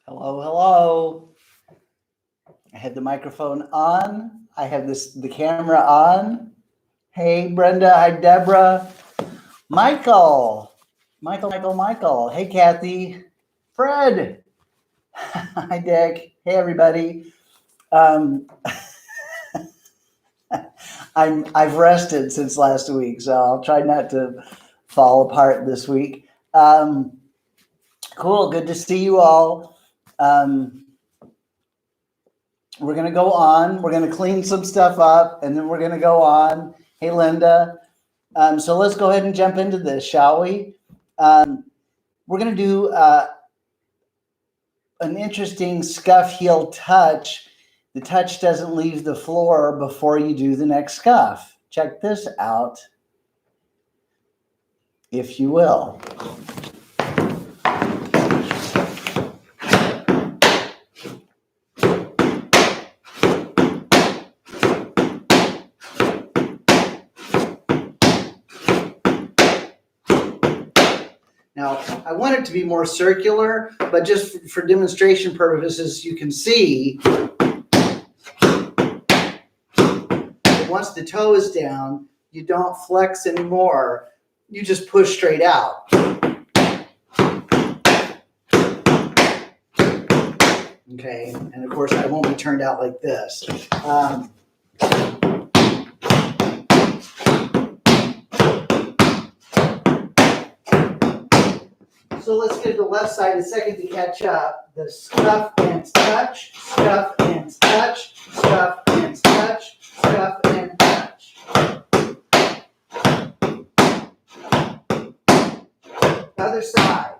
Hello, hello. I had the microphone on. I have the camera on. Hey, Brenda. Hi, Deborah. Michael. Michael. Hey, Kathy. Fred. Hi, Dick. Hey, everybody. Um, I've rested since last week, so I'll try not to fall apart this week. Cool. Good to see you all. We're going to go on. We're going to clean some stuff up, and then we're going to go on. Hey, Linda. So let's go ahead and jump into this, shall we? We're going to do an interesting scuff heel touch. The touch doesn't leave the floor before you do the next scuff. Check this out, if you will. Now, I want it to be more circular, but just for demonstration purposes, you can see once the toe is down, you don't flex anymore. You just push straight out. Okay, and of course, I won't be turned out like this. So let's give the left side a second to catch up. The scuff and touch, scuff and touch, scuff and touch, scuff and touch. Other side.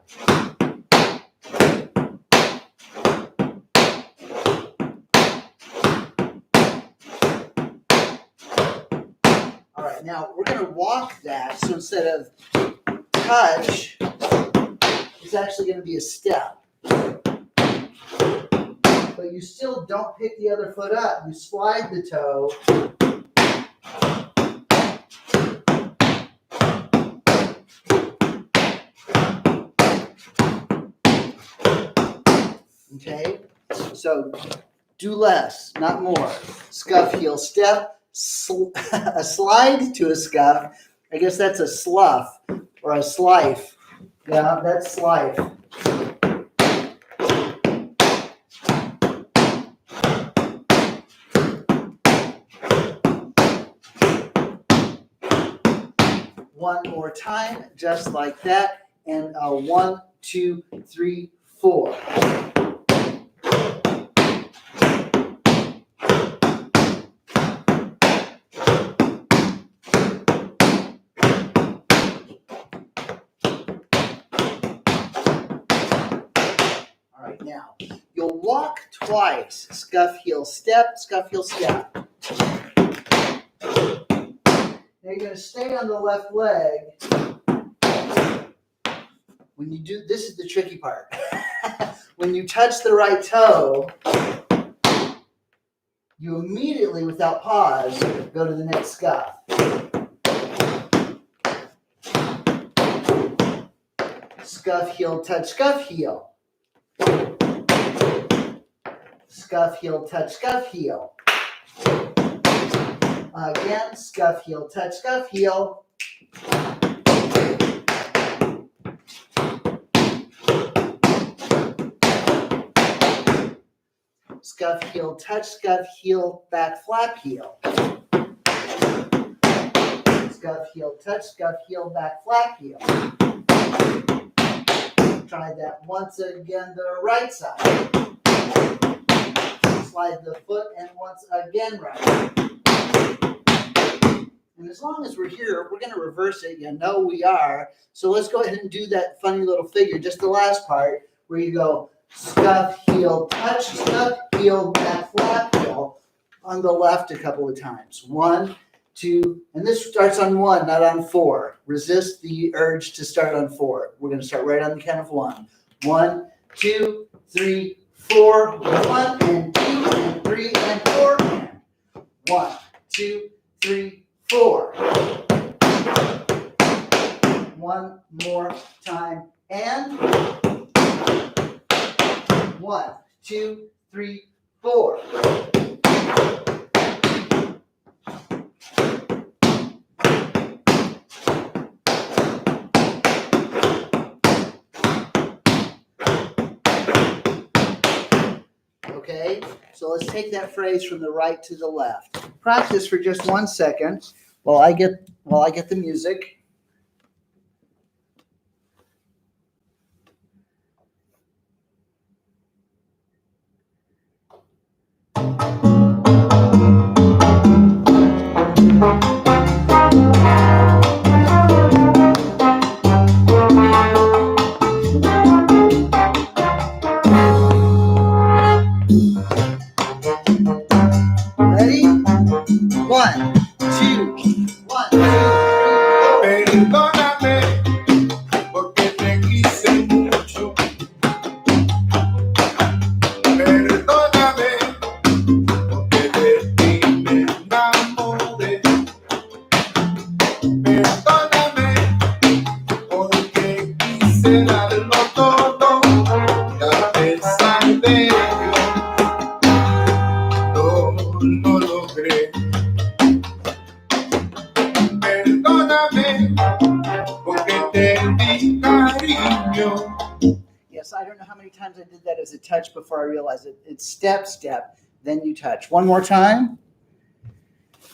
All right, now we're going to walk that. So instead of touch, it's actually going to be a step. But you still don't pick the other foot up. You slide the toe. Okay? So do less, not more. Scuff heel step, a slide to a scuff. I guess that's a slough or a slife. Yeah, that's slife. One more time, just like that. And 1, 2, 3, 4. All right, now you'll walk twice. Scuff heel step, scuff heel step. Now you're going to stay on the left leg. When you do, this is the tricky part. When you touch the right toe, you immediately, without pause, go to the next scuff. Scuff heel, touch, scuff heel. Scuff heel, touch, scuff heel. Again, scuff heel, touch, scuff heel. Scuff heel, touch, scuff heel, back flap heel. Scuff heel, touch, scuff heel, back flap heel. Try that once again, the right side. Slide the foot and once again right. And as long as we're here, we're going to reverse it. You know we are. So let's go ahead and do that funny little figure, just the last part, where you go scuff, heel, touch, scuff, heel, back, flap, heel on the left a couple of times. 1, 2, and this starts on 1, not on 4. Resist the urge to start on 4. We're going to start right on the count of 1. 1, 2, 3, 4. 1 and 2 and 3 and 4. And 1, 2, 3, 4. One more time and 1, 2, 3, 4. Okay, so let's take that phrase from the right to the left. Practice for just 1 second while I get the music. Ready? 1, 2, 1, 2, 3, 4. Perdóname porque te quise mucho. Perdóname porque de ti me enamoré. Perdóname porque quise darlo todo y a pesar de ello no logré. Perdóname porque te di cariño. Yes, I don't know how many times I did that as a touch before I realized it. It's step, step, then you touch. One more time.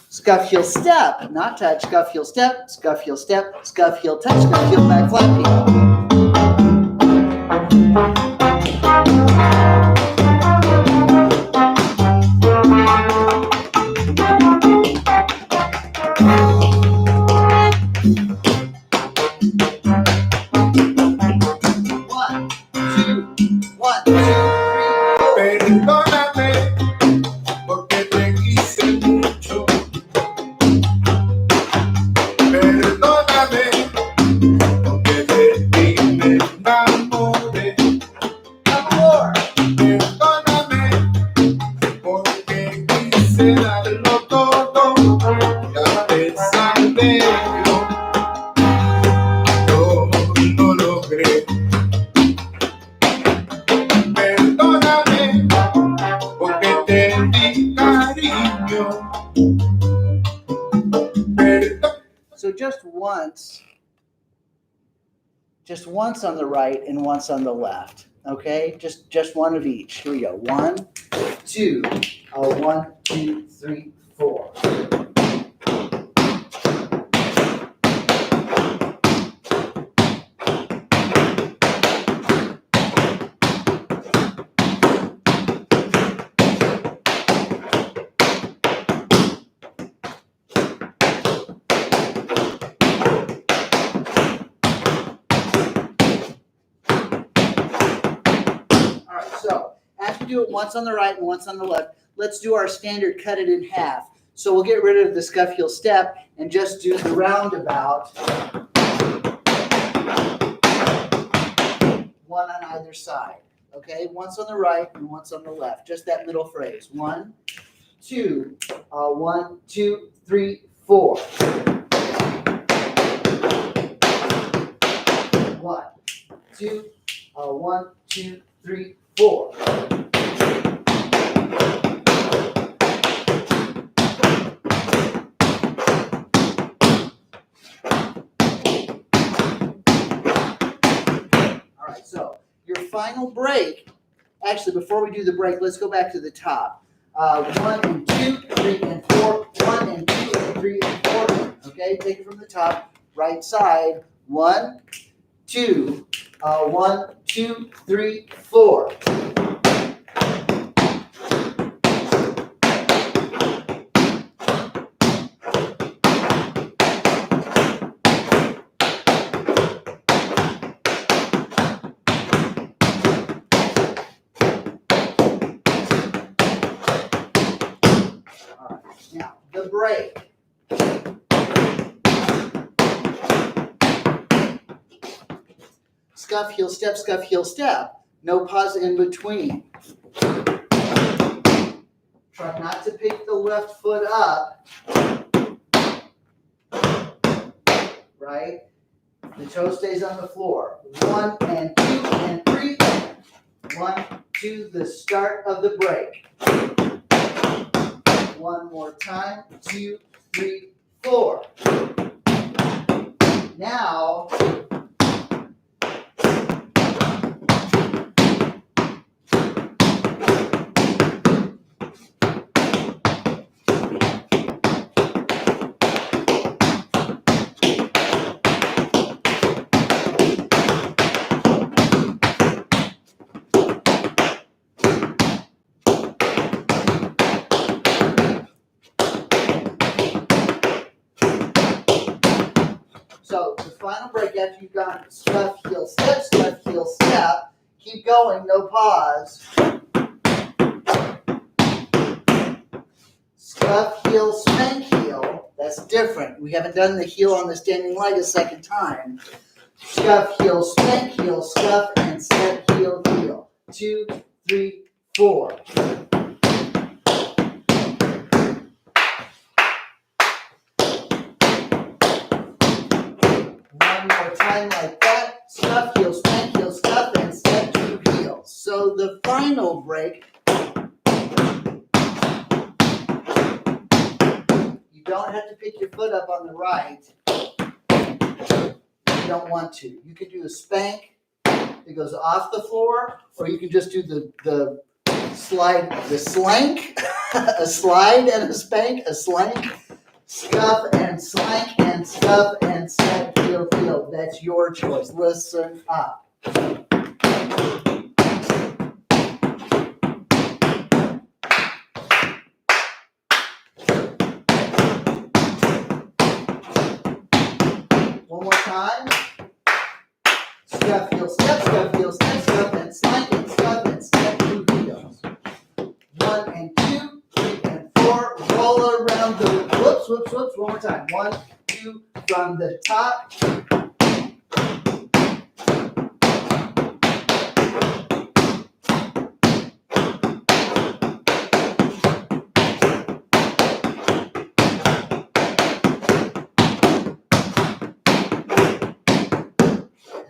Scuff, heel, step, not touch. Scuff, heel, step, scuff, heel, step, scuff, heel, touch, scuff, heel, back, flat heel. One, two, 1, 2, 3, 4. Perdóname porque te quise mucho. Perdóname porque de ti me enamoré. More. Perdóname porque quise darlo todo y a pesar de ello no logré. Perdóname porque te di cariño. So just once on the right and once on the left. Okay, just one of each. Here we go. 1, 2, 1, 2, 3, 4. All right, so as we do it once on the right and once on the left, let's do our standard cut it in half. So we'll get rid of the scuff heel step and just do the roundabout, one on either side. Okay, once on the right and once on the left. Just that middle phrase. 1, 2, 1, 2, 3, 4. 1, 2, 1, 2, 3, 4. All right, so your final break. Actually, before we do the break, let's go back to the top. 1 and 2, 3 and 4. 1 and 2 and 3 and 4. Okay, take it from the top. Right side. 1, 2, 1, 2, 3, 4. All right, now the break. Scuff, heel, step, scuff, heel, step. No pause in between. Try not to pick the left foot up. Right? The toe stays on the floor. 1 and 2 and 3. 1, to the start of the break. One more time. 2, 3, 4. Now, so the final break after you've gone scuff, heel, step, keep going, no pause. Scuff, heel, spank, heel. That's different. We haven't done the heel on the standing leg a second time. Scuff, heel, scuff, and step, heel, heel. 2, 3, 4. One more time like that. Scuff, heel, scuff, and step, 2 heels. So the final break, you don't have to pick your foot up on the right. You don't want to. You could do a spank that goes off the floor, or you can just do the slide, the slank, a slide and a spank, a slank, scuff and slank, and scuff and step, heel, heel. That's your choice. Listen up. One more time. Scuff, heel, step, scuff, and slank, and scuff, and step, 2 heels. 1 and 2, 3 and 4. Roll around the whoops. One more time. 1, 2, from the top.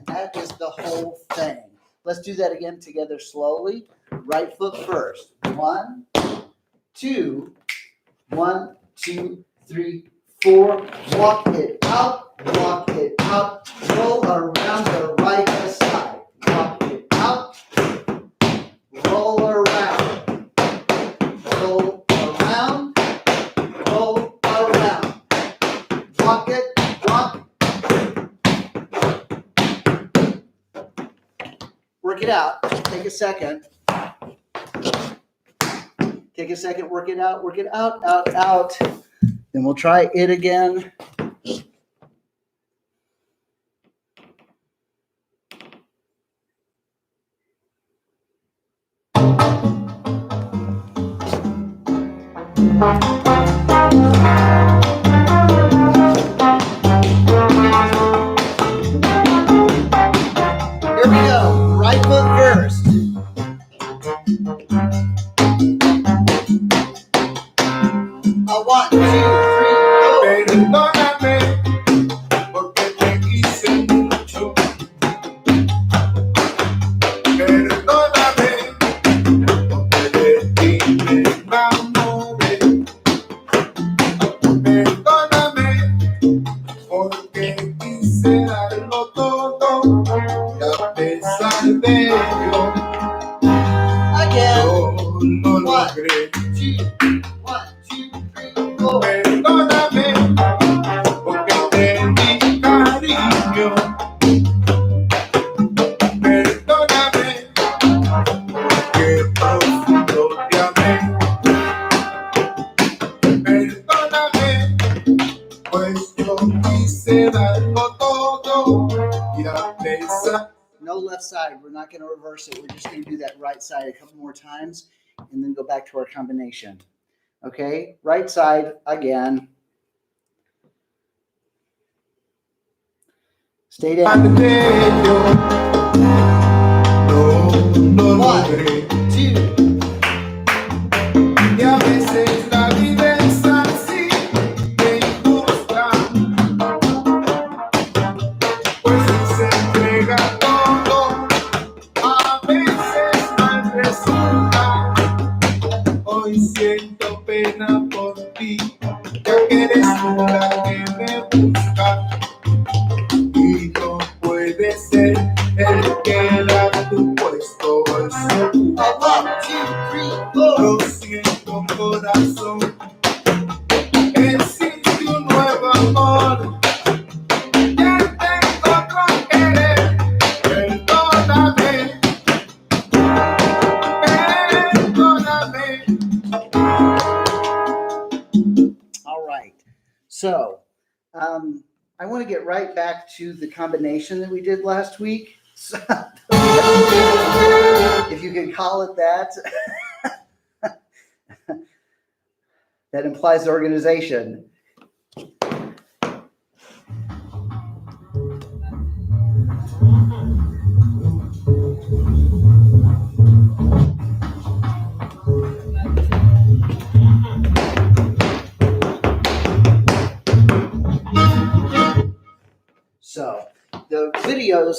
That is the whole thing. Let's do that again together slowly. Right foot first. 1, 2, 1, 2, 3, 4. Walk it out, roll around the right side. Walk it out, roll around, roll around, roll around. Walk it, walk. Work it out. Take a second. Take a second, work it out, out. Then we'll try it again. Here we go. Right foot first. One, 2, 3, go. Perdóname porque te quise mucho. Perdóname porque de ti me enamoré. Perdóname porque quise darlo todo y a pesar de ello Again. yo no logré. 1, 2, 3, go. Perdóname porque te di cariño. Perdóname que profundo te amé. Perdóname pues yo quise darlo todo y a pesar. No left side. We're not going to reverse it. We're just going to do that right side a couple more times and then go back to our combination. Okay, right side again. Stay down. de ello no 1, logré. 2, Y a veces la vida es así de injusta, pues si se entrega todo, a veces al debe ser el que da tu puesto. Eso tú. 1, 2, 3, 4. Lo siento, corazón. Existe un nuevo amor. Ya tengo otro querer. Perdóname. Perdóname. All right. So, I want to get right back to the combination that we did last week. So, if you can call it that. That implies organization. So the videos,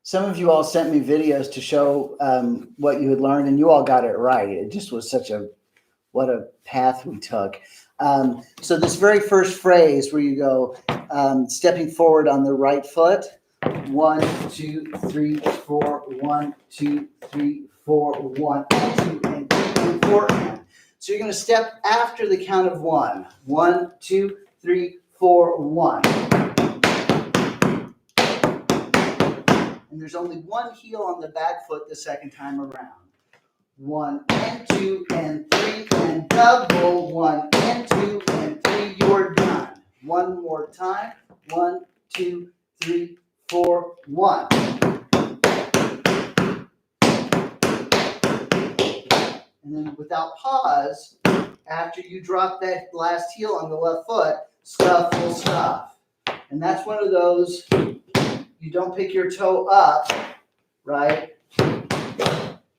some of you all sent me videos to show what you had learned, and you all got it right. It just was what a path we took. So this very first phrase where you go stepping forward on the right foot, 1, 2, 3, 4, 1, 2, 3, 4, 1, 2, and 3, and 4, and. So you're going to step after the count of 1. 1, 2, 3, 4, 1. And there's only one heel on the back foot the second time around. 1 and 2 and 3 and double. 1 and 2 and 3. You're done. One more time. 1, 2, 3, 4, 1. And then without pause, after you drop that last heel on the left foot, scuff will scuff. And that's one of those, you don't pick your toe up, right?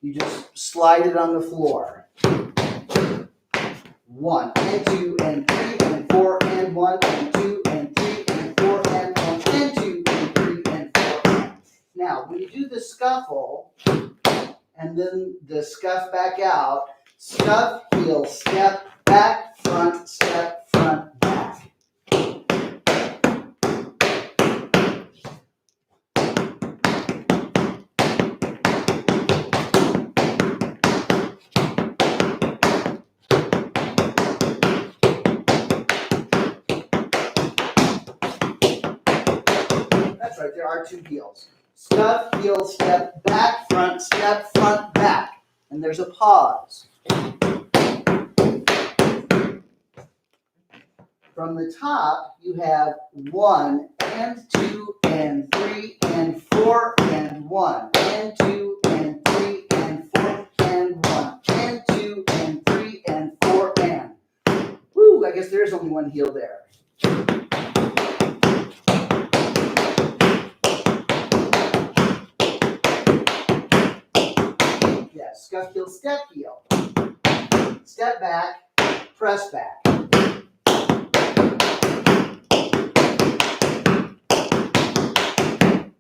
You just slide it on the floor. 1 and 2 and 3 and 4 and 1 and 2 and 3 and 4 and 1 and 2 and 3 and 4 and. Now, when you do the scuffle, and then the scuff back out, scuff, heel, step, back, front, back. That's right, there are 2 heels. Scuff, heel, step, back, front, back. And there's a pause. From the top, you have 1 and 2 and 3 and 4 and 1 and 2 and 3 and 4 and 1 and 2 and 3 and 4 and. Woo, I guess there's only one heel there. Yes, scuff, heel, step, heel. Step back, press back.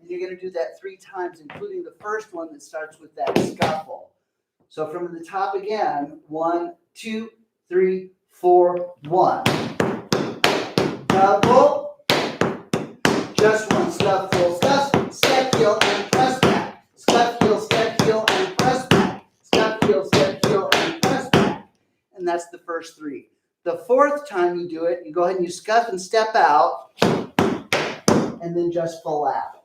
You're going to do that 3 times, including the first one that starts with that scuffle. So from the top again, 1, 2, 3, 4, 1. Double. Just one scuffle, scuff, step, heel, and press back. Scuff, heel, step, heel, and press back. Scuff, heel, step, heel, and press back. And that's the first 3. The 4th time you do it, you go ahead and you scuff and step out, and then just full out.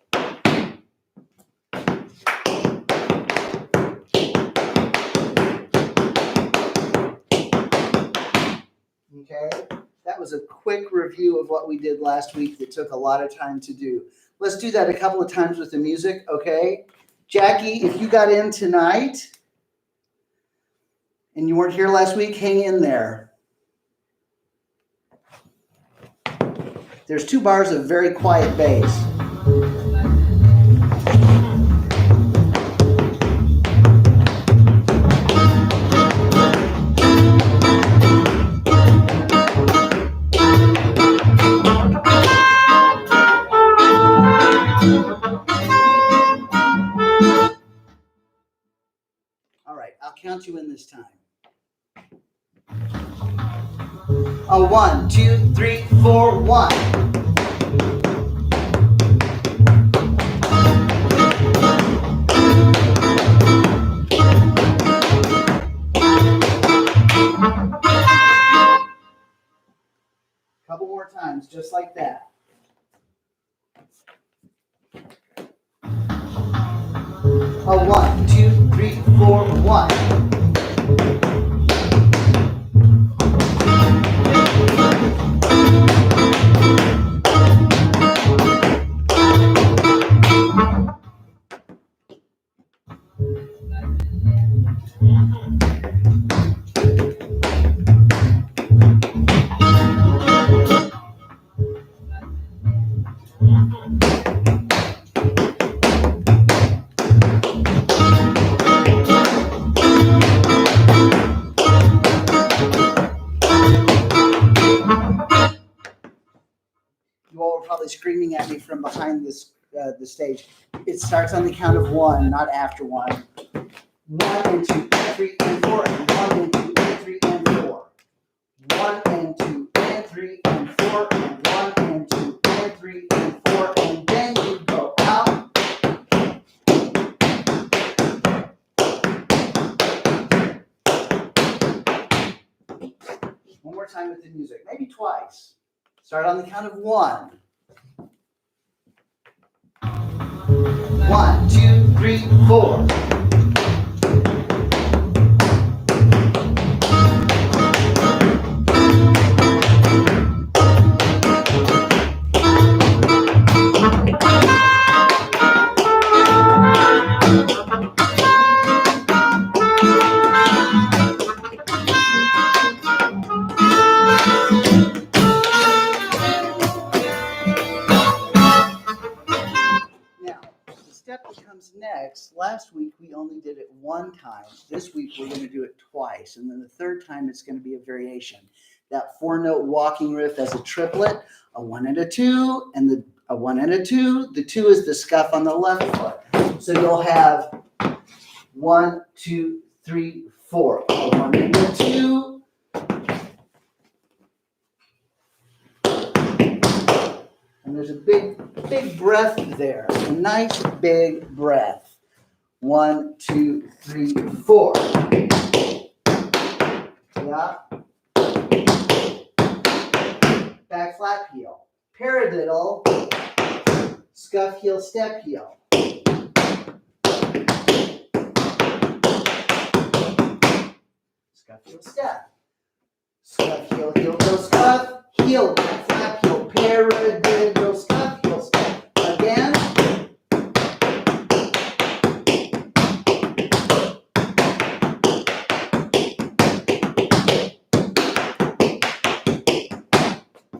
Okay, that was a quick review of what we did last week that took a lot of time to do. Let's do that a couple of times with the music, okay? Jackie, if you got in tonight and you weren't here last week, hang in there. There's 2 bars of very quiet bass. I'll count you in this time. 1, 2, 3, 4, 1. A 1, 2, 3, 4, 1. You all are probably screaming at me from behind this the stage. It starts on the count of 1, not after 1. 1 and 2 and 3 and 4 and 1 and 2 and 3 and 4. 1 and 2 and 3 and 4 and 1 and 2 and 3 and 4 and then you go out. One more time with the music, maybe twice. Start on the count of 1. 1, 2, 3, 4. Now, the step that comes next, last week we only did it 1 time. This week we're going to do it twice. And then the third time it's going to be a variation. That 4-note walking riff as a triplet, a 1 and a 2, and a 1 and a 2. The 2 is the scuff on the left foot. So you'll have 1, 2, 3, 4. A 1 and a 2. And there's a big breath there. A nice big breath. 1, 2, 3, 4. Yeah. Back flap heel. Paradiddle. Scuff heel, step heel. Scuff heel, step. Scuff heel, heel, go, scuff. Heel, back flap heel. Paradiddle, scuff heel, step. Again.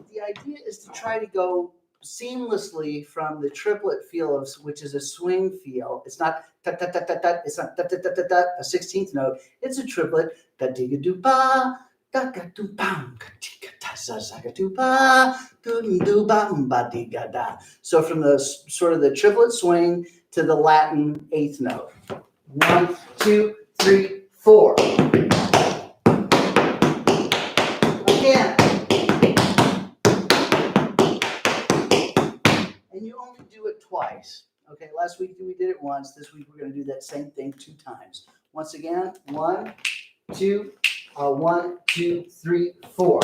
The idea is to try to go seamlessly from the triplet feel of which is a swing feel. It's not ta ta ta ta ta. It's not ta ta ta ta ta a 16th note. It's a triplet. Da diga do ba da ga do bam ka tika ta za za ga do ba do bam ba diga da. So from the sort of the triplet swing to the Latin 8th note. 1, 2, 3, 4. Again. And you only do it twice. Okay, last week we did it once. This week we're going to do that same thing 2 times. Once again, 1, 2, 1, 2, 3, 4.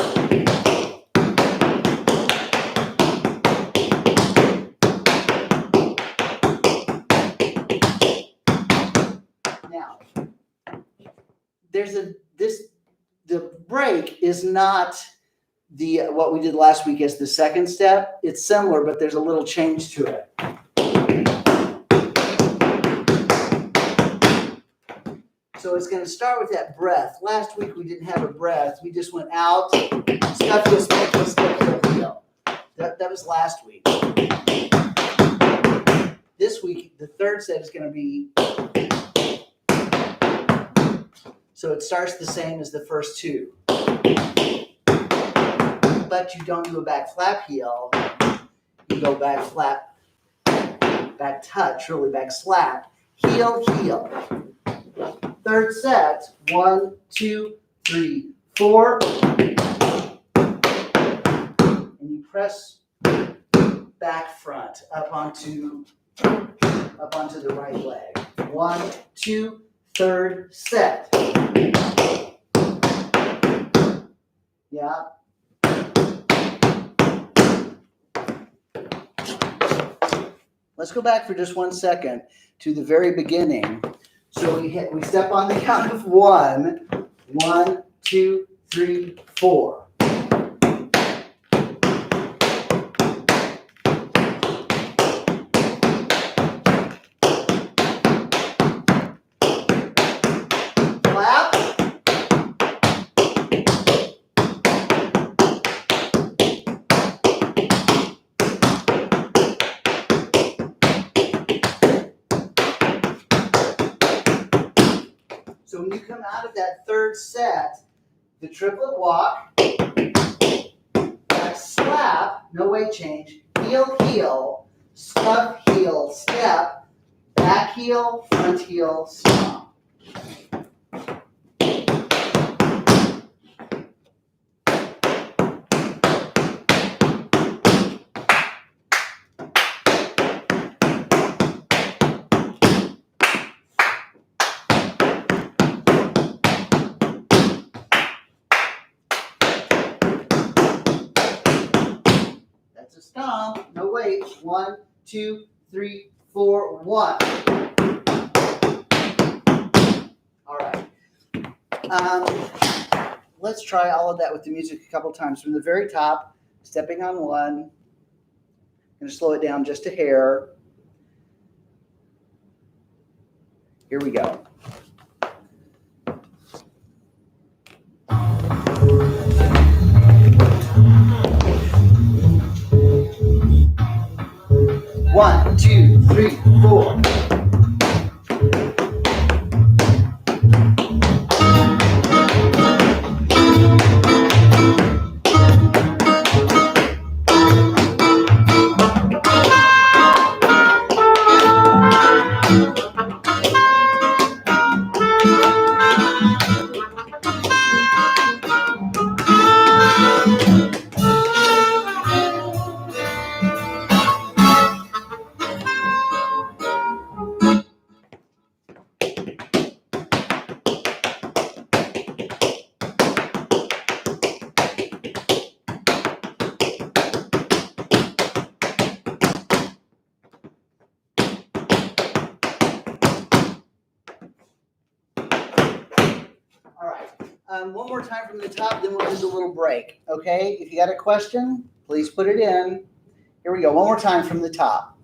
Now, the break is not what we did last week as the second step. It's similar, but there's a little change to it. So it's going to start with that breath. Last week we didn't have a breath. We just went out, scuff heel, step heel, step heel. That was last week. This week, the third set is going to be, so it starts the same as the first 2. But you don't do a back flap heel. You go back flap, back touch, really back slap, heel, heel. Third set, 1, 2, 3, 4. And you press back front up onto the right leg. 1, 2, third set. Yeah. Let's go back for just 1 second to the very beginning. So we step on the count of 1. 1, 2, 3, 4. Clap. So when you come out of that third set, the triplet walk, back slap, no weight change, heel, heel, scuff, heel, step, back heel, front heel, stomp. That's a stomp, no weight. 1, 2, 3, 4, 1. All right. Let's try all of that with the music a couple times. From the very top, stepping on 1. I'm going to slow it down just a hair. Here we go. One, two, three, 4. All right. One more time from the top, then we'll do a little break. Okay? If you got a question, please put it in. Here we go. One more time from the top.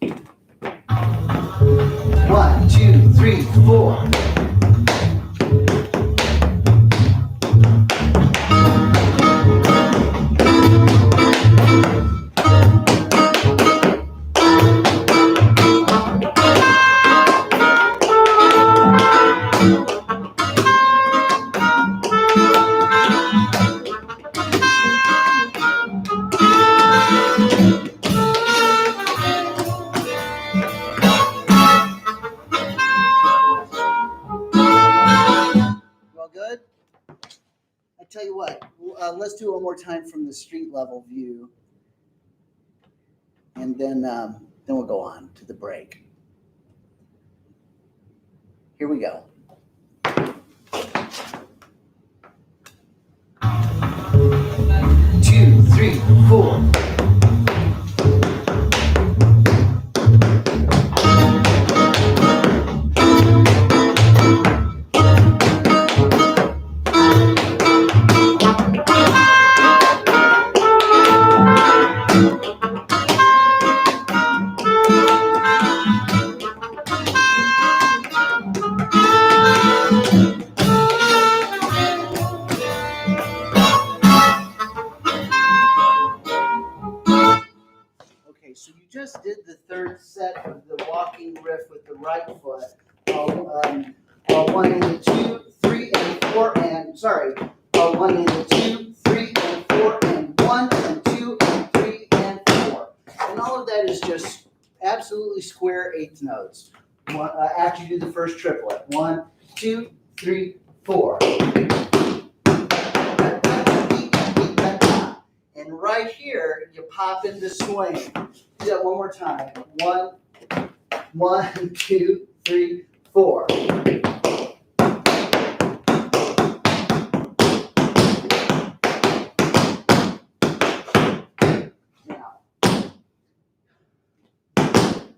1, 2, 3, 4. Good? I tell you what, let's do it one more time from the street level view, and then we'll go on to the break. Here we go. 2, 3, 4. So you just did the third set of the walking riff with the right foot. 1 and a 2, 3 and 4 and 1 and a 2, 3 and 4 and 1 and 2 and 3 and 4. And all of that is just absolutely square eighth notes. After you do the first triplet. 1, 2, 3, 4. And right here, you pop into swing. Do that one more time. 1, 2, 3, 4. Now,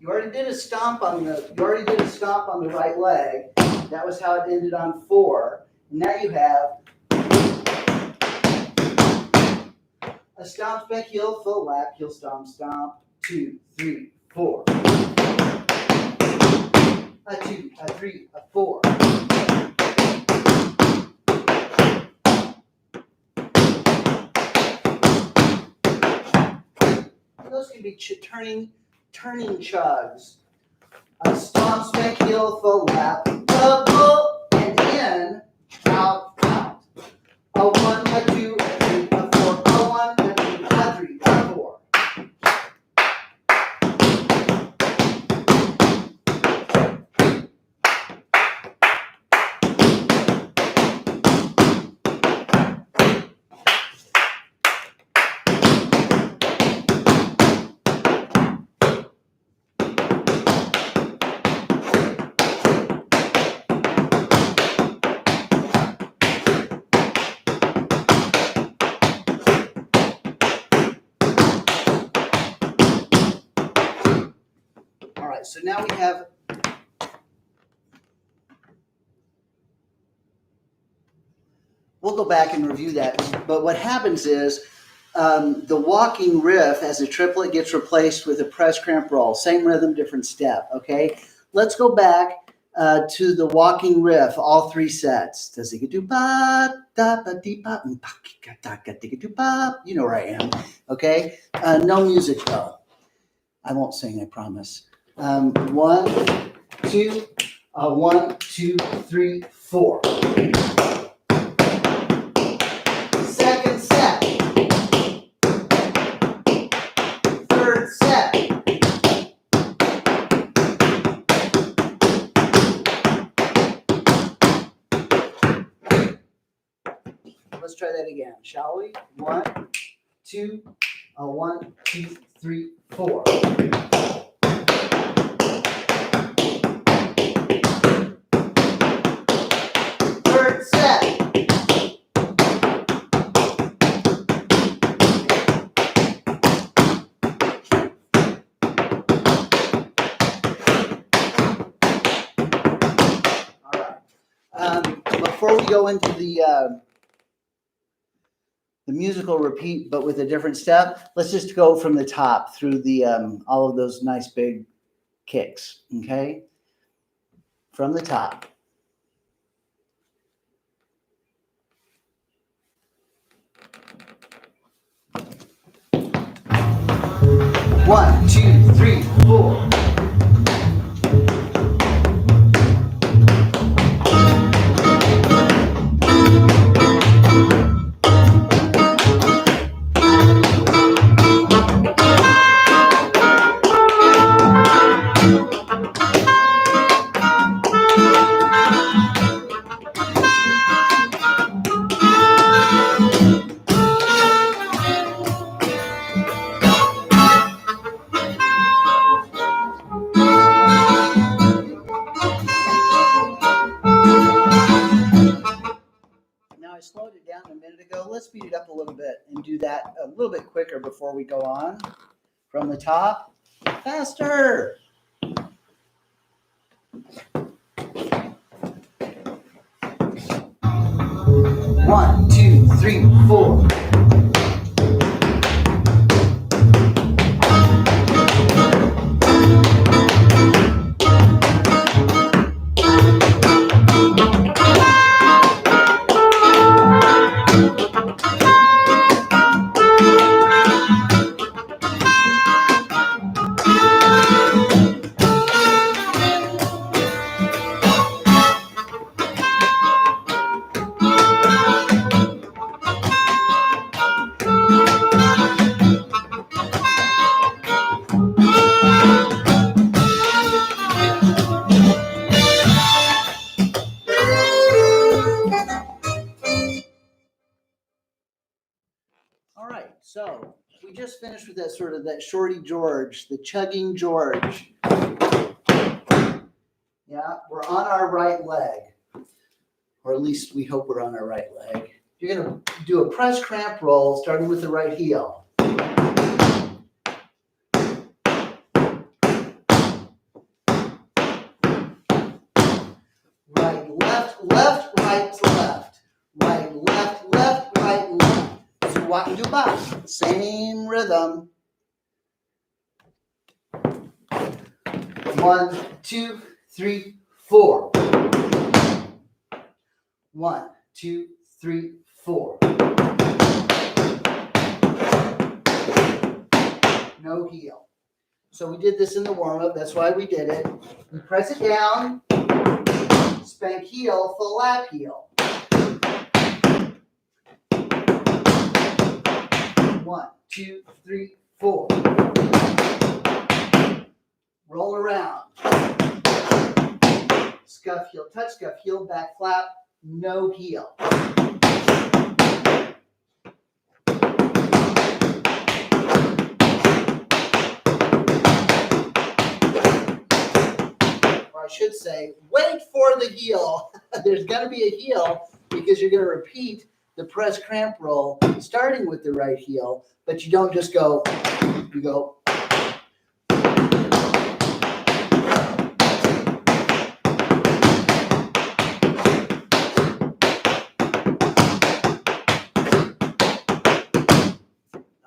You already did a stomp on the right leg. That was how it ended on 4. Now you have a stomp, spank, heel, full lap, heel, stomp, stomp. 2, 3, 4. A 2, a 3, a 4. Those can be turning chugs. A stomp, spank, heel, full lap, double, and in, out, out. A 1, a 2, a 3, a 4. A 1, a 2, a 3, a 4. All right, so now we have we'll go back and review that. But what happens is the walking riff as a triplet gets replaced with a press cramp roll. Same rhythm, different step, okay? Let's go back to the walking riff, all 3 sets. You know where I am, okay? No music though. I won't sing, I promise. 1, 2, 1, 2, 3, 4. Second set. Third set. Let's try that again, shall we? 1, 2, 1, 2, 3, 4. Third set. Before we go into the musical repeat, but with a different step, let's just go from the top through the all of those nice big kicks, okay? From the top. One, 2, 3, 4. Now I slowed it down a minute ago. Let's speed it up a little bit and do that a little bit quicker before we go on. From the top, faster. 1, 2, 3, 4. All right, so we just finished with that sort of that shorty George, the chugging George. Yeah, we're on our right leg, or at least we hope we're on our right leg. You're going to do a press cramp roll starting with the right heel. right, left, left, right, left. Right, left, left, right, left. Zuwa and duba. Same rhythm. 1, 2, 3, 4. 1, 2, 3, 4. No heel. So we did this in the warm-up. That's why we did it. You press it down, spank heel, full lap heel. 1, 2, 3, 4. Roll around. Scuff heel, touch, scuff heel, back flap, no heel. Or I should say, wait for the heel. There's going to be a heel because you're going to repeat the press cramp roll starting with the right heel, but you don't just go, you go.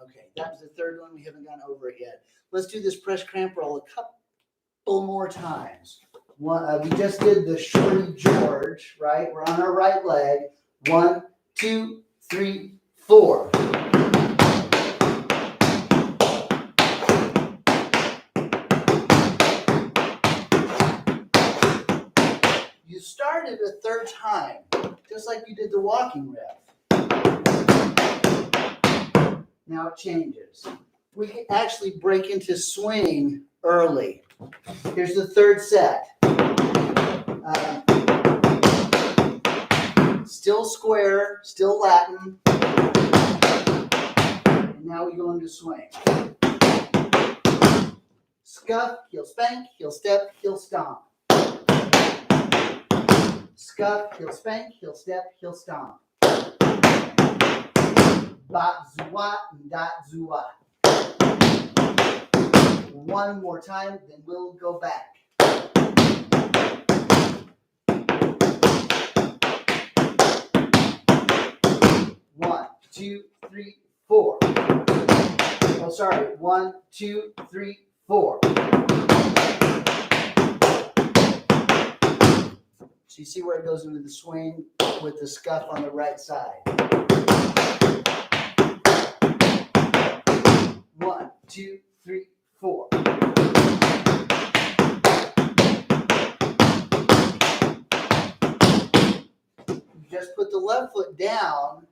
Okay, that was the third one. We haven't gone over it yet. Let's do this press cramp roll a couple more times. We just did the Shorty George, right? We're on our right leg. 1, 2, 3, 4. You started a third time, just like you did the walking riff. Now it changes. We can actually break into swing early. Here's the third set. Still square, still Latin. And now we go into swing. Scuff, heel spank, heel step, heel stomp. Scuff, heel spank, heel step, heel stomp. Bat zua, dat zua. One more time, then we'll go back. 1, 2, 3, 4. Oh, sorry. 1, 2, 3, 4. So you see where it goes into the swing with the scuff on the right side. 1, 2, 3, 4. You just put the left foot down.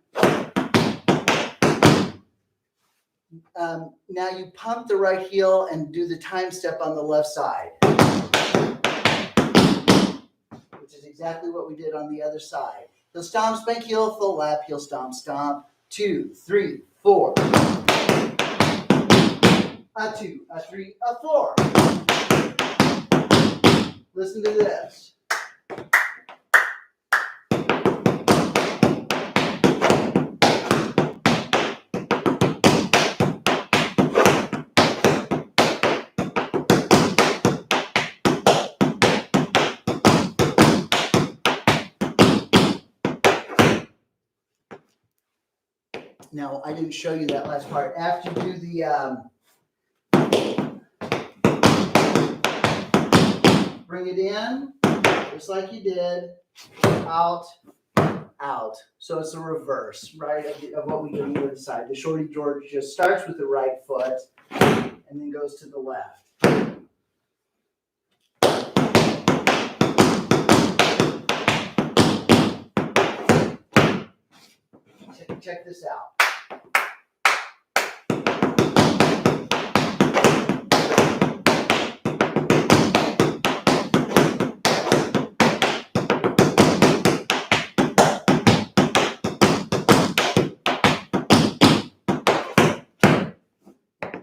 Now you pump the right heel and do the time step on the left side, which is exactly what we did on the other side. Heel stomp, spank heel, full lap, heel stomp, stomp. 2, 3, 4. A 2, a 3, a 4. Listen to this. Now, I didn't show you that last part. After you do the bring it in, just like you did, out, out. So it's the reverse, right, of what we did on the other side. The Shorty George just starts with the right foot and then goes to the left. Check this out.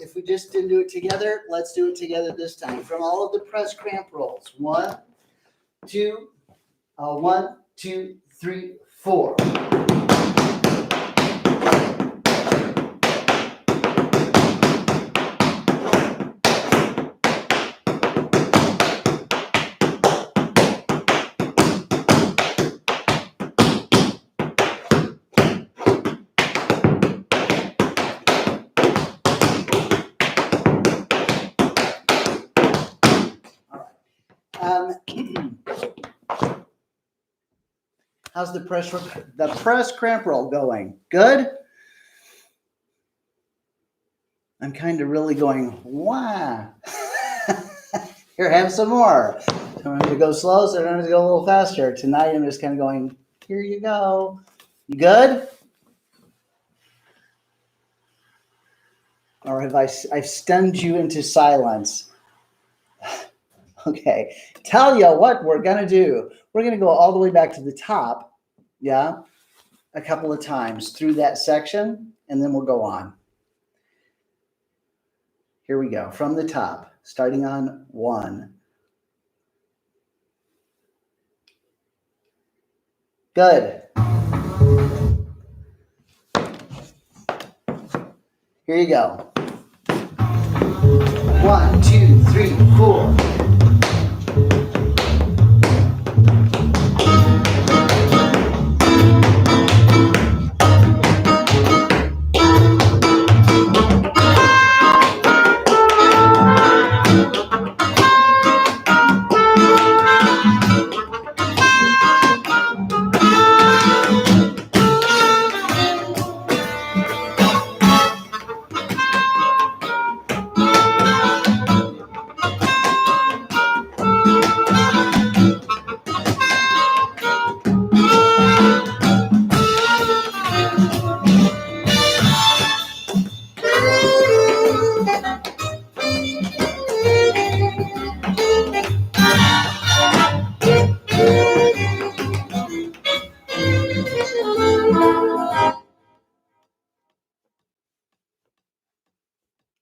If we just didn't do it together, let's do it together this time. From all of the press cramp rolls. 1, 2, 1, 2, 3, 4. How's the press cramp roll going? Good? I'm kind of really going, wow. Here, have some more. Sometimes to go slow, sometimes to go a little faster. Tonight, I'm just kind of going, here you go. You good? Or have I've stunned you into silence? Okay. Tell you what we're going to do. We're going to go all the way back to the top. Yeah. A couple of times through that section, and then we'll go on. Here we go. From the top, starting on 1. Good. Here you go. 1, 2, 3, 4.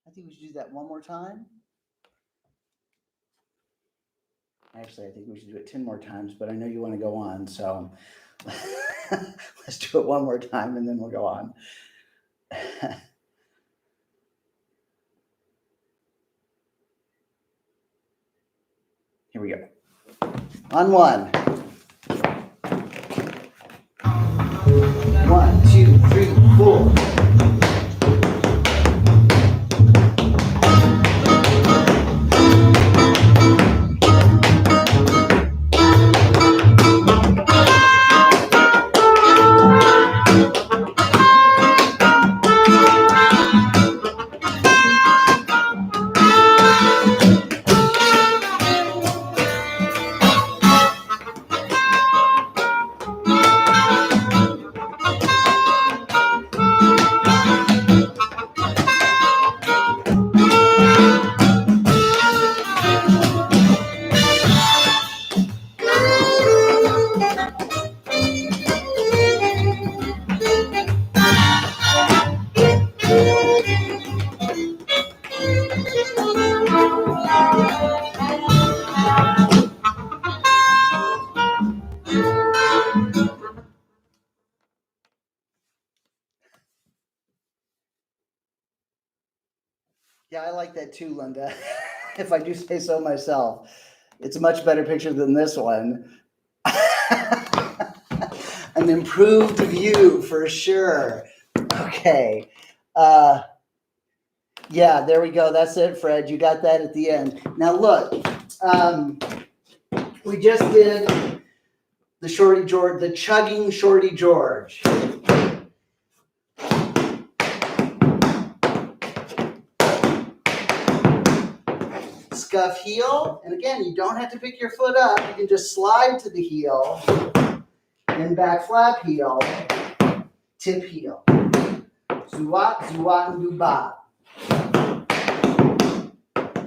I think we should do that one more time. Actually, I think we should do it 10 more times, but I know you want to go on, so let's do it one more time and then we'll go on. Here we go. On 1. 1, 2, 3, 4. Yeah, I like that too, Linda. If I do say so myself. It's a much better picture than this one. An improved view for sure. Okay. Yeah, there we go. That's it, Fred. You got that at the end. Now look, we just did the Shorty George, the chugging Shorty George. Scuff heel, and again, you don't have to pick your foot up. You can just slide to the heel, then back flap heel, tip heel. Zuwat, zuwat, and dubat.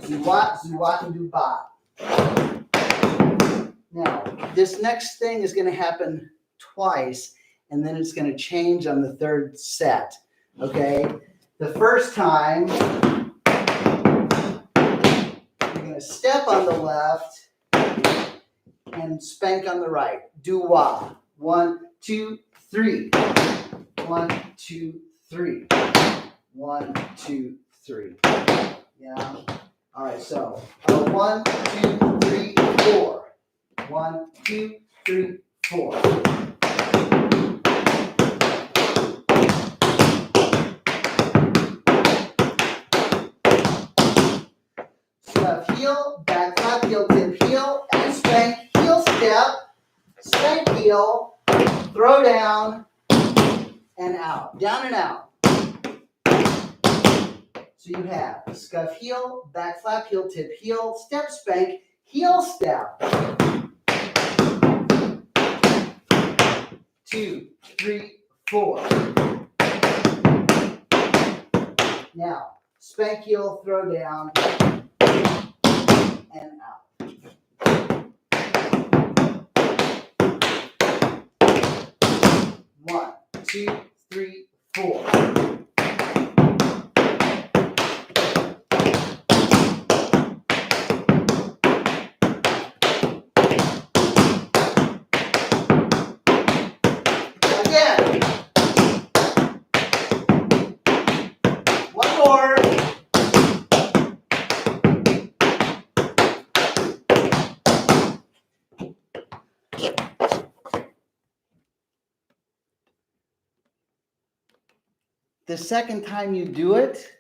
Zuwat, zuwat, and dubat. Now, this next thing is going to happen twice, and then it's going to change on the third set. Okay? The first time, step on the left and spank on the right. Do-wah. 1, 2, 3. 1, 2, 3. 1, 2, 3. Yeah. All right. So 1, 2, 3, 4. 1, 2, 3, 4. Heel, back flap heel, tip heel, and spank heel, throw down, and out. Down and out. So you have scuff heel, back flap, heel tip, heel, step spank, heel step. 2, 3, 4. Now, spank heel, throw down, and out. 1, 2, 3, 4. Again. One more. The second time you do it,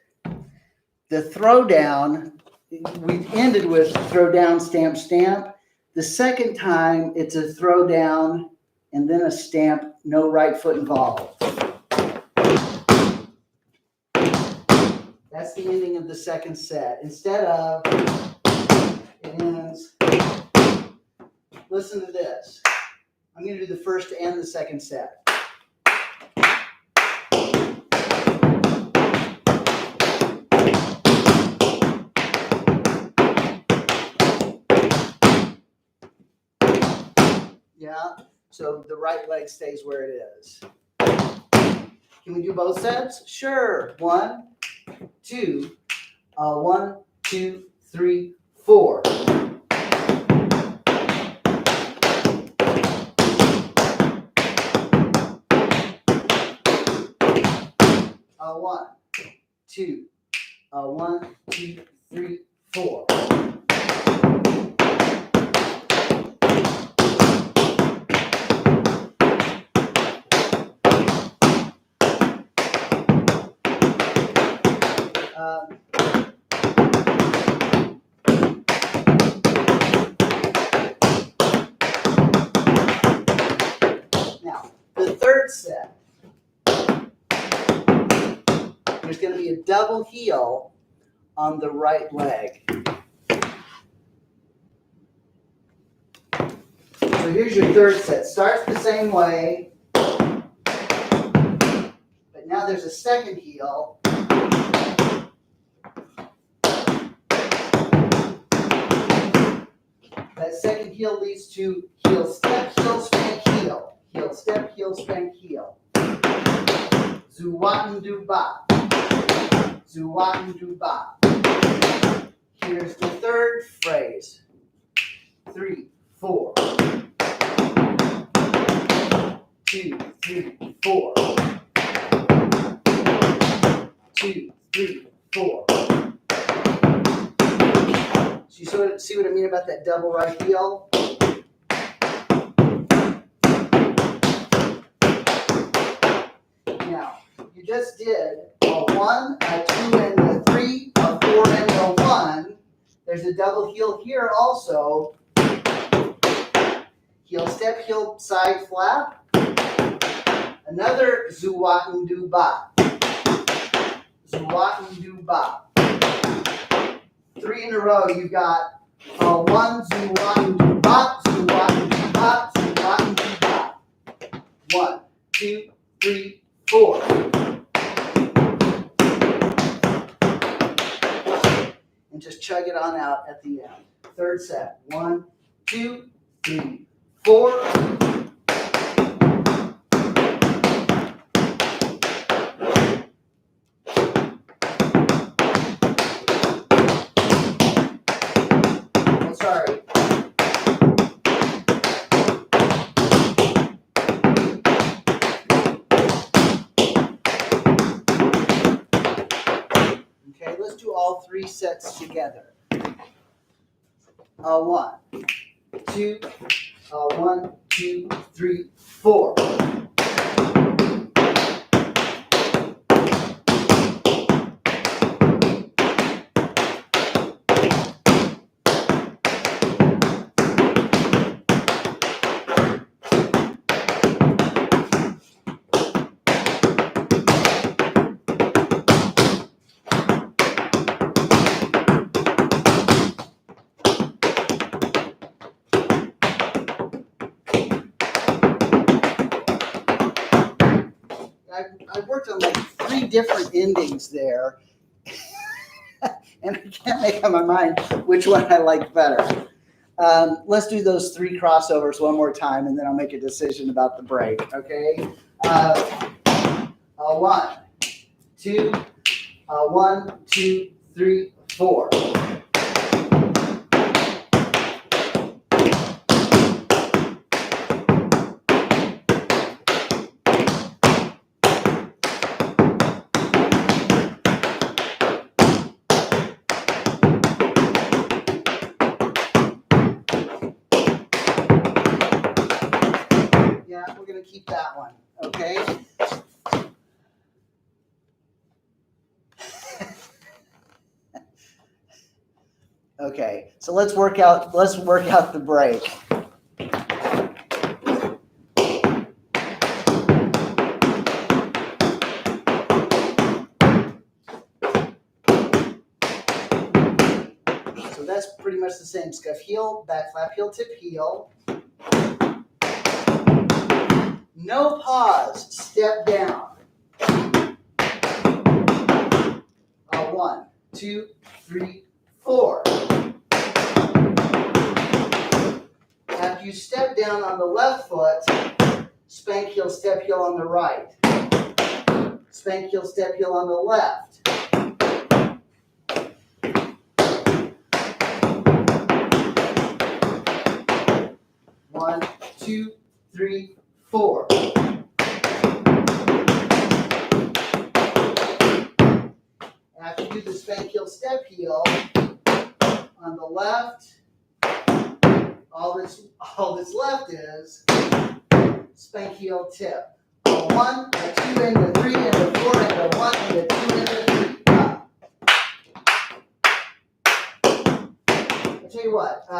the throw down, we ended with throw down, stamp, stamp. The second time, it's a throw down and then a stamp, no right foot involved. That's the ending of the second set. Instead of, it ends, listen to this. I'm going to do the first and the second set. Yeah, so the right leg stays where it is. Can we do both sets? Sure. 1, 2, 1, 2, 3, 4. One, two, 1, 2, 3, 4. Now, the third set, there's going to be a double heel on the right leg. So here's your third set. Starts the same way, but now there's a second heel. That second heel leads to heel step, heel spank, heel. Heel step, heel spank, heel. Zuwaten du ba. Zuwaten du ba. Here's the third phrase. 3, 4. 2, 3, 4. 2, 3, 4. So you see what I mean about that double right heel? Now, you just did a 1, a 2, and a 3, a 4, and a 1. There's a double heel here also. Heel step, heel side flap. Another Zuwaten du ba. Zuwaten du ba. 3 in a row, you've got 1, Zuwaten du ba, Zuwaten du ba, Zuwaten du ba. 1, 2, 3, 4. And just chug it on out at the end. Third set. 1, 2, 3, 4. Sorry. Okay, let's do all 3 sets together. 1, 2, 1, 2, 3, 4. different endings there. And I can't make up my mind which one I like better. Let's do those 3 crossovers one more time, and then I'll make a decision about the break, okay? 1, 2, 1, 2, 3, 4. Yeah, we're going to keep that one, okay? Okay, so let's work out the break. So that's pretty much the same. Scuff heel, back flap heel, tip heel. No pause, step down. 1, 2, 3, 4. After you step down on the left foot, spank heel, step heel on the right. Spank heel, step heel on the left. One, 2, 3, 4. After you do the spank heel, step heel on the left, all that's left is spank heel, tip. A 1, a 2 into 3 into 4 into 1 into 2 into 3. Up. I'll tell you what. I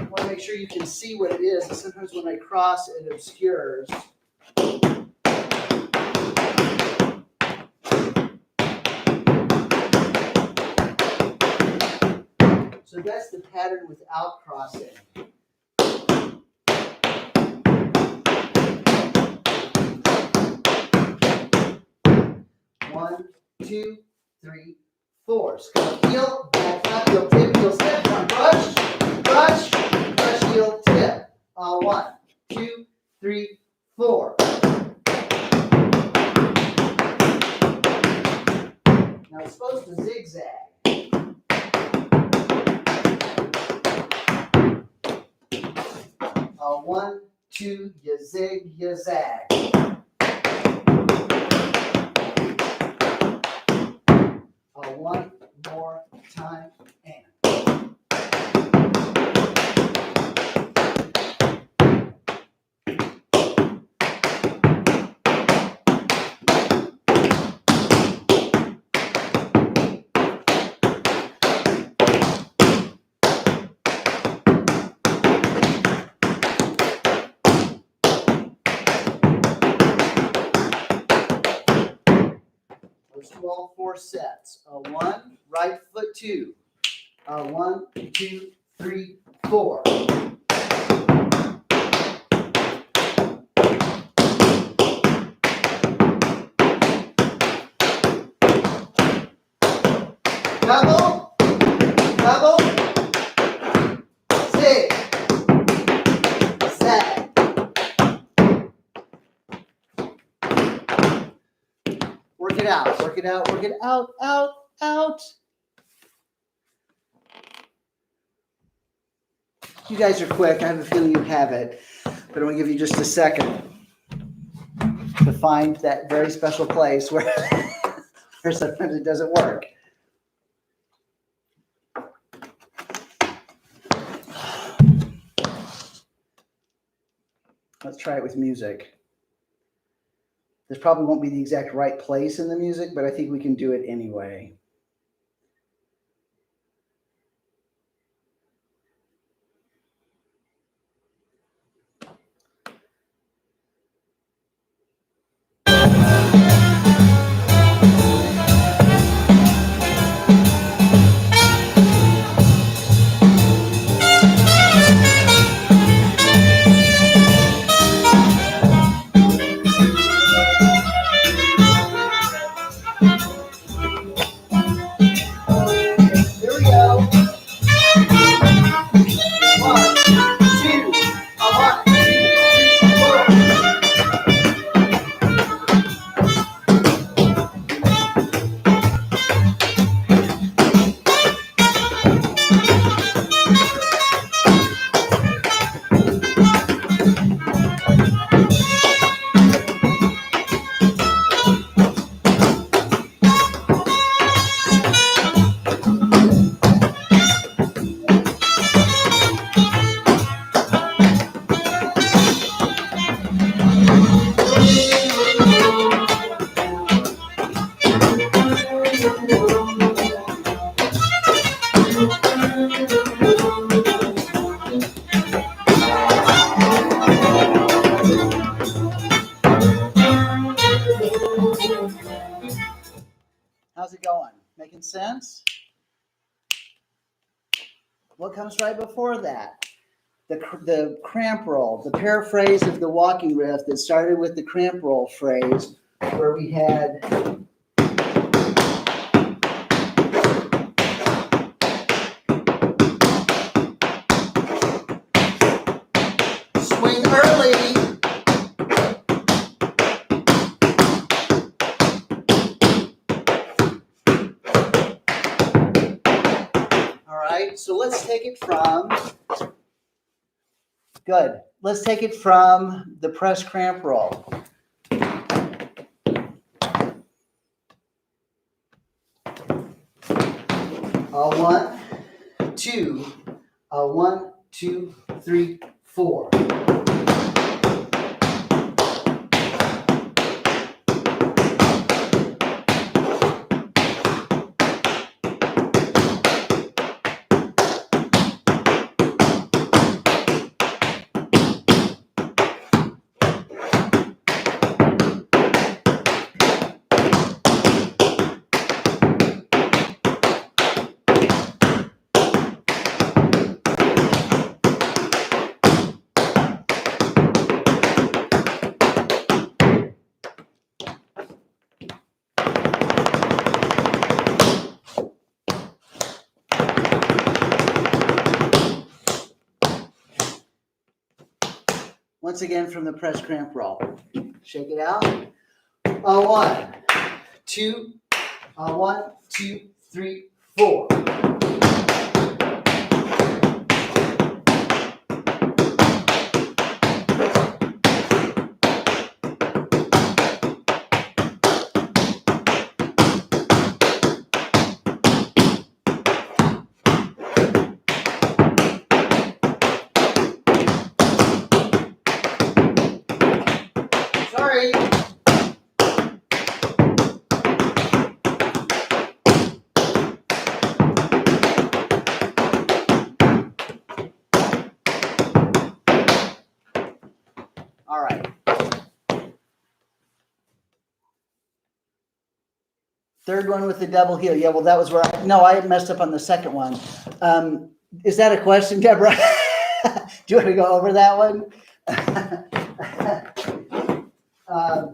want to make sure you can see what it is. Sometimes when I cross, it obscures. So that's the pattern without crossing. 1, 2, 3, 4. Scuff heel, back flap heel, tip heel, step down, brush, brush, brush heel, tip. 1, 2, 3, 4. Now it's supposed to zigzag. 1, 2, you zig, you zag. One more time, and. Let's do all 4 sets. 1, right foot 2. 1, 2, 3, 4. Double, double, zig, zag. Work it out, work it out, work it out, out, out. You guys are quick. I have a feeling you have it, but I'm going to give you just a second to find that very special place where, where sometimes it doesn't work. Let's try it with music. This probably won't be the exact right place in the music, but I think we can do it anyway. it going? Making sense? What comes right before that? The cramp roll, the paraphrase of the walking riff that started with the cramp roll phrase, where we had swing early. All right, so let's take it from, good. Let's take it from the press cramp roll. A 1, 2, a 1, 2, 3, 4. Once again from the press cramp roll. Shake it out. A 1, 2, a 1, 2, 3, 4. Sorry. All right. Third one with the double heel. Yeah, well, that was where I messed up on the second one. Is that a question, Deborah? Do you want to go over that one? A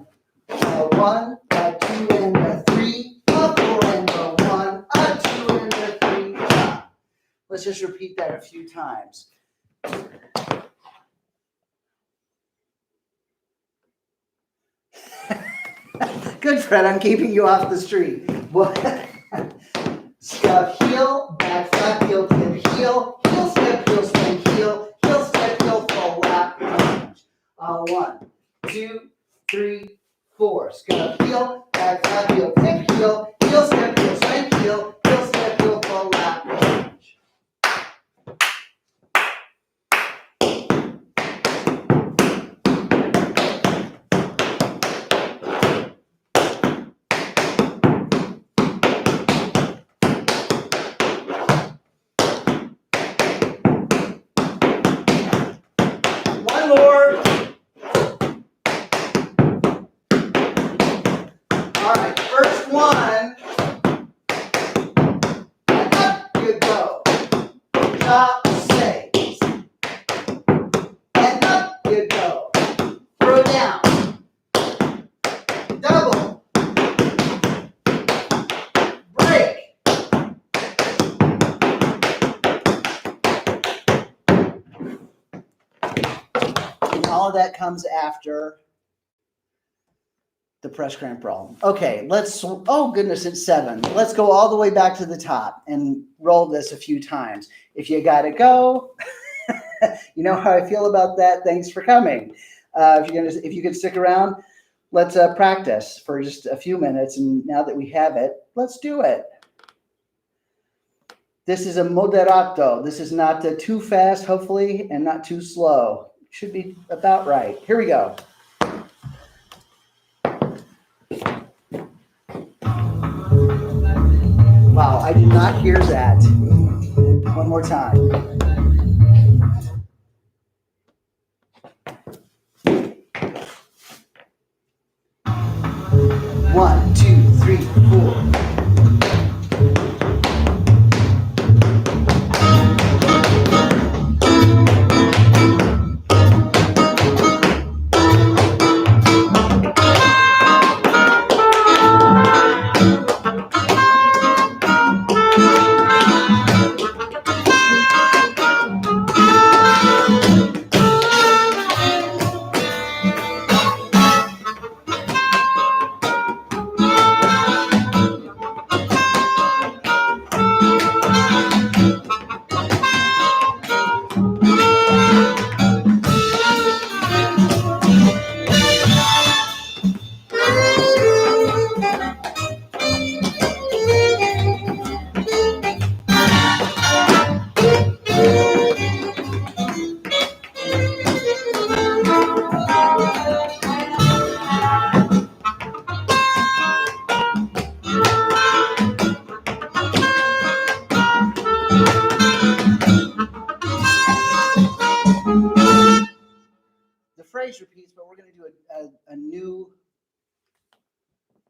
1, a 2, and a 3, a 4, and a 1, a 2, and a 3. Let's just repeat that a few times. Good, Fred. I'm keeping you off the street. Scuff heel, back flat heel, tip heel, heel step, heel swing, heel step, heel full lap lunge. 1, 2, 3, 4. Scuff heel, back flat heel, tip heel step, heel swing, heel step, heel full lap lunge. One more. All right, first one. And up you go. Top stays. And up you go. Throw down. Double. Break. And all of that comes after the press cramp roll. Okay, oh goodness, it's 7. Let's go all the way back to the top and roll this a few times. If you got to go, you know how I feel about that. Thanks for coming. If you can stick around, let's practice for just a few minutes. And now that we have it, let's do it. This is a moderato. This is not too fast, hopefully, and not too slow. Should be about right. Here we go. Wow, I did not hear that. One more time. 1, 2, 3, 4.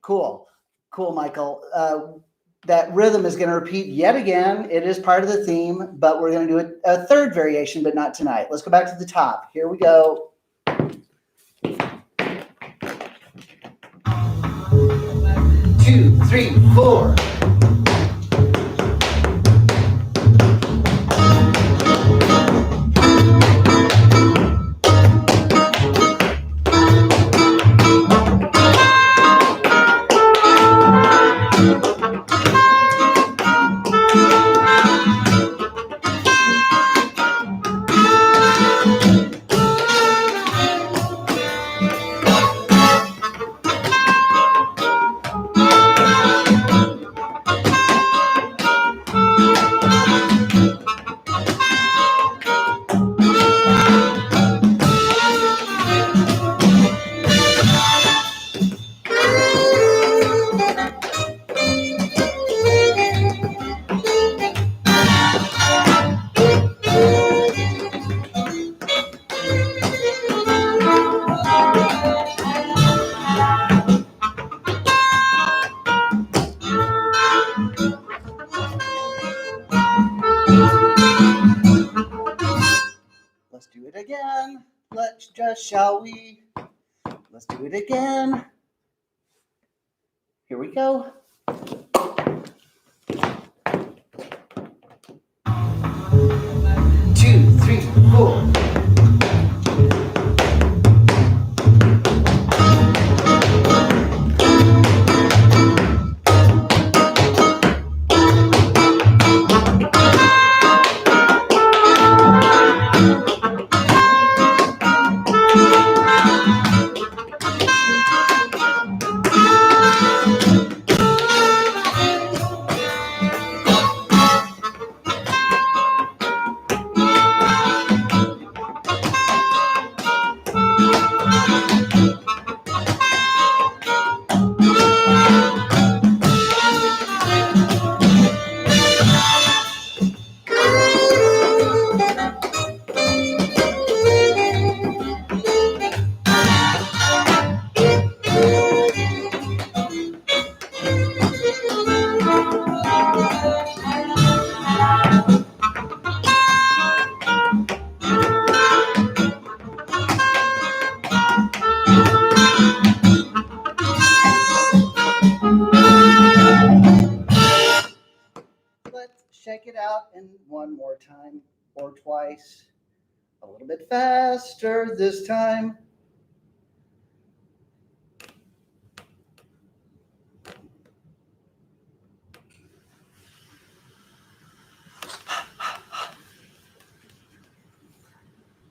Cool. Cool, Michael. That rhythm is going to repeat yet again. It is part of the theme, but we're going to do a third variation, but not tonight. Let's go back to the top. Here we go. 2, 3, 4. Let's do it again. Let's just, shall we? Let's do it again. Here we go. 2, 3, 4. Let's check it out and one more time or twice. A little bit faster this time.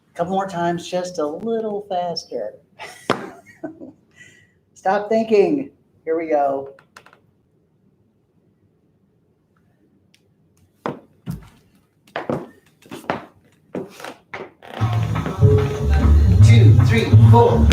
A couple more times, just a little faster. Stop thinking. Here we go. 2, 3, 4.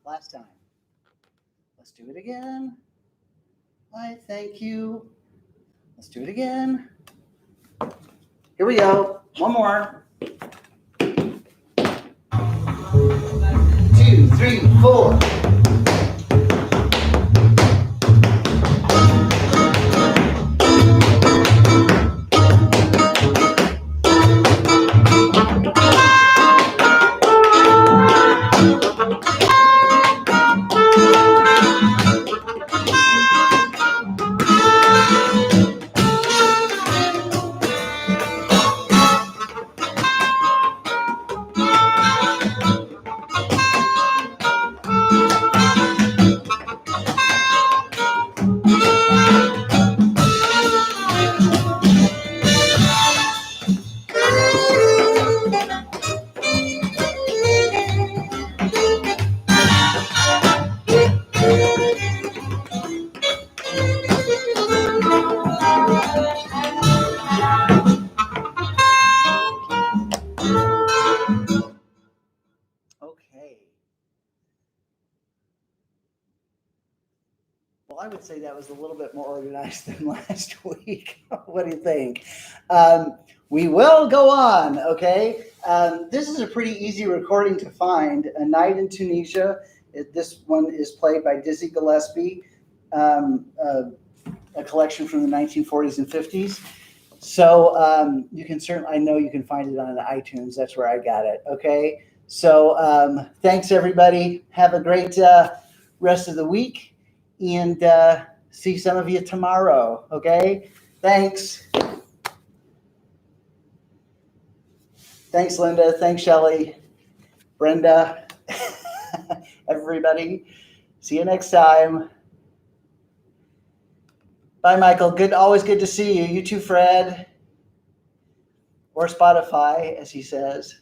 Last time. Let's do it again. I thank you. Let's do it again. Here we go. One more. 2, 3, 4. Well, I would say that was a little bit more organized than last week. What do you think? We will go on, okay? This is a pretty easy recording to find. A Night in Tunisia. This one is played by Dizzy Gillespie, a collection from the 1940s and 50s. So you can certainly, I know you can find it on iTunes. That's where I got it, okay? So thanks, everybody. Have a great rest of the week. And see some of you tomorrow, okay? Thanks. Thanks, Linda. Thanks, Shelley. Brenda. Everybody. See you next time. Bye, Michael. Always good to see you. You too, Fred. Or Spotify, as he says.